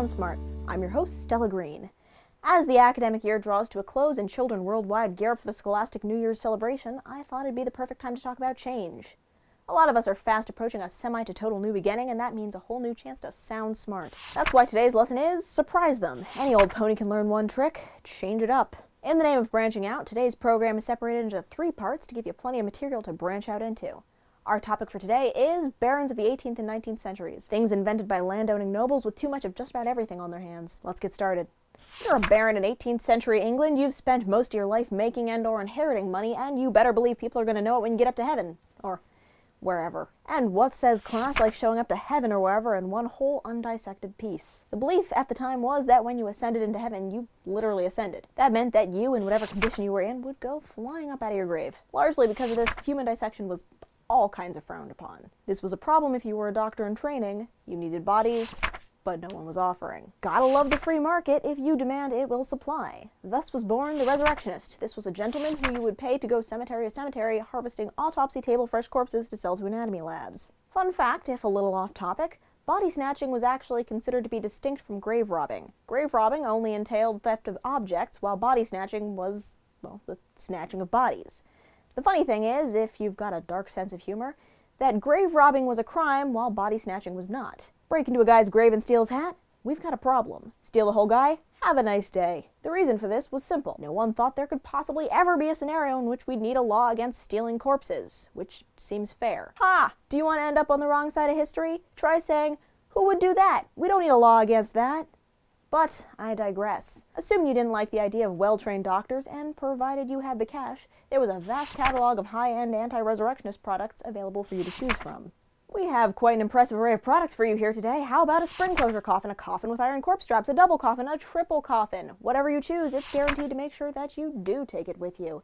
Sound Smart. I'm your host, Stella Green. As the academic year draws to a close and children worldwide gear up for the scholastic New Year's celebration, I thought it'd be the perfect time to talk about change. A lot of us are fast approaching a semi to total new beginning, and that means a whole new chance to sound smart. That's why today's lesson is surprise them. Any old pony can learn one trick, change it up. In the name of branching out, today's program is separated into 3 parts to give you plenty of material to branch out into. Our topic for today is barons of the 18th and 19th centuries, things invented by landowning nobles with too much of just about everything on their hands. Let's get started. If you're a baron in 18th century England, you've spent most of your life making and/or inheriting money, and you better believe people are going to know it when you get up to heaven. Or wherever. And what says class like showing up to heaven or wherever in one whole undissected piece? The belief at the time was that when you ascended into heaven, you literally ascended. That meant that you, in whatever condition you were in, would go flying up out of your grave. Largely because of this, human dissection was all kinds of frowned upon. This was a problem if you were a doctor in training. You needed bodies, but no one was offering. Gotta love the free market. If you demand, it will supply. Thus was born the resurrectionist. This was a gentleman who you would pay to go cemetery to cemetery, harvesting autopsy table fresh corpses to sell to anatomy labs. Fun fact, if a little off topic, body snatching was actually considered to be distinct from grave robbing. Grave robbing only entailed theft of objects, while body snatching was, well, the snatching of bodies. The funny thing is, if you've got a dark sense of humor, that grave robbing was a crime while body snatching was not. Break into a guy's grave and steal his hat? We've got a problem. Steal the whole guy? Have a nice day. The reason for this was simple. No one thought there could possibly ever be a scenario in which we'd need a law against stealing corpses, which seems fair. Ha! Do you want to end up on the wrong side of history? Try saying, who would do that? We don't need a law against that. But I digress. Assuming you didn't like the idea of well-trained doctors, and provided you had the cash, there was a vast catalog of high-end anti-resurrectionist products available for you to choose from. We have quite an impressive array of products for you here today. How about a spring closure coffin, a coffin with iron corpse straps, a double coffin, a triple coffin? Whatever you choose, it's guaranteed to make sure that you do take it with you.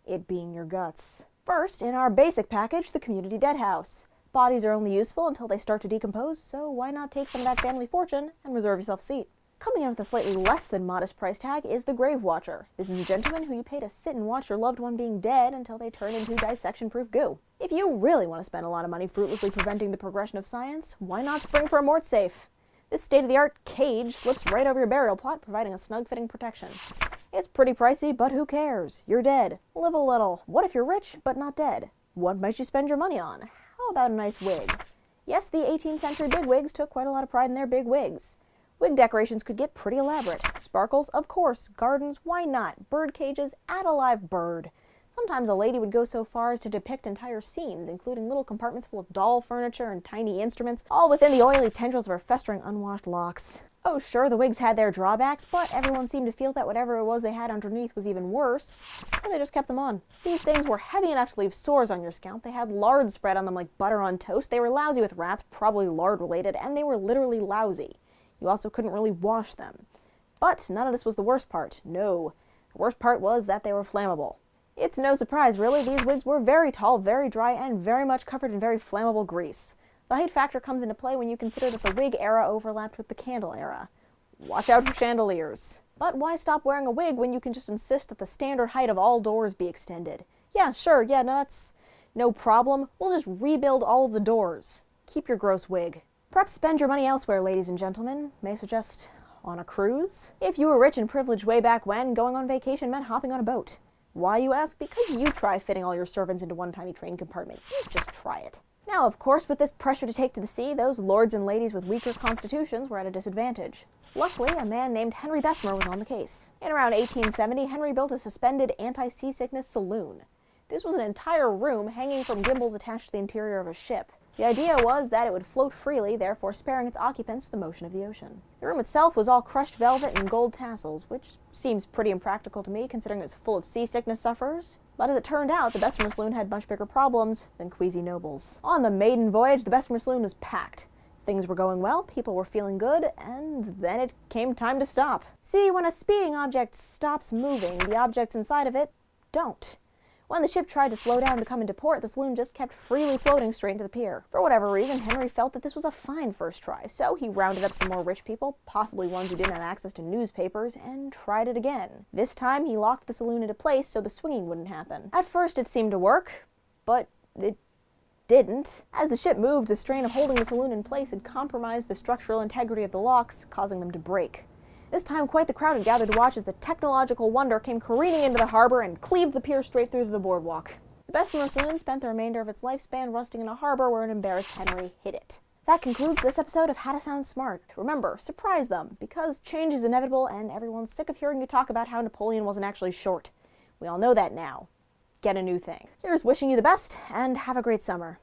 It being your guts. First, in our basic package, the community dead house. Bodies are only useful until they start to decompose, so why not take some of that family fortune and reserve yourself a seat? Coming in with a slightly less than modest price tag is the Grave Watcher. This is a gentleman who you pay to sit and watch your loved one being dead until they turn into dissection-proof goo. If you really want to spend a lot of money fruitlessly preventing the progression of science, why not spring for a mort safe? This state-of-the-art cage slips right over your burial plot, providing a snug-fitting protection. It's pretty pricey, but who cares? You're dead. Live a little. What if you're rich, but not dead? What might you spend your money on? How about a nice wig? Yes, the 18th century bigwigs took quite a lot of pride in their big wigs. Wig decorations could get pretty elaborate. Sparkles, of course. Gardens, why not? Bird cages, add a live bird. Sometimes a lady would go so far as to depict entire scenes, including little compartments full of doll furniture and tiny instruments, all within the oily tendrils of her festering unwashed locks. Oh sure, the wigs had their drawbacks, but everyone seemed to feel that whatever it was they had underneath was even worse, so they just kept them on. These things were heavy enough to leave sores on your scalp. They had lard spread on them like butter on toast. They were lousy with rats, probably lard related, and they were literally lousy. You also couldn't really wash them. But none of this was the worst part. No. The worst part was that they were flammable. It's no surprise, really. These wigs were very tall, very dry, and very much covered in very flammable grease. The height factor comes into play when you consider that the wig era overlapped with the candle era. Watch out for chandeliers. But why stop wearing a wig when you can just insist that the standard height of all doors be extended? Yeah, sure, yeah, no, that's no problem. We'll just rebuild all of the doors. Keep your gross wig. Perhaps spend your money elsewhere, ladies and gentlemen. May I suggest on a cruise? If you were rich and privileged way back when, going on vacation meant hopping on a boat. Why, you ask? Because you try fitting all your servants into one tiny train compartment. You just try it. Now, of course, with this pressure to take to the sea, those lords and ladies with weaker constitutions were at a disadvantage. Luckily, a man named Henry Bessemer was on the case. In around 1870, Henry built a suspended anti-seasickness saloon. This was an entire room hanging from gimbals attached to the interior of a ship. The idea was that it would float freely, therefore sparing its occupants the motion of the ocean. The room itself was all crushed velvet and gold tassels, which seems pretty impractical to me considering it's full of seasickness sufferers. But as it turned out, the Bessemer Saloon had much bigger problems than queasy nobles. On the maiden voyage, the Bessemer Saloon was packed. Things were going well, people were feeling good, and then it came time to stop. See, when a speeding object stops moving, the objects inside of it don't. When the ship tried to slow down to come into port, the saloon just kept freely floating straight into the pier. For whatever reason, Henry felt that this was a fine first try, so he rounded up some more rich people, possibly ones who didn't have access to newspapers, and tried it again. This time, he locked the saloon into place so the swinging wouldn't happen. At first, it seemed to work, but it didn't. As the ship moved, the strain of holding the saloon in place had compromised the structural integrity of the locks, causing them to break. This time, quite the crowd had gathered to watch as the technological wonder came careening into the harbor and cleaved the pier straight through to the boardwalk. The Bessemer Saloon spent the remainder of its lifespan rusting in a harbor where an embarrassed Henry hid it. That concludes this episode of How to Sound Smart. Remember, surprise them, because change is inevitable and everyone's sick of hearing you talk about how Napoleon wasn't actually short. We all know that now. Get a new thing. Here's wishing you the best, and have a great summer.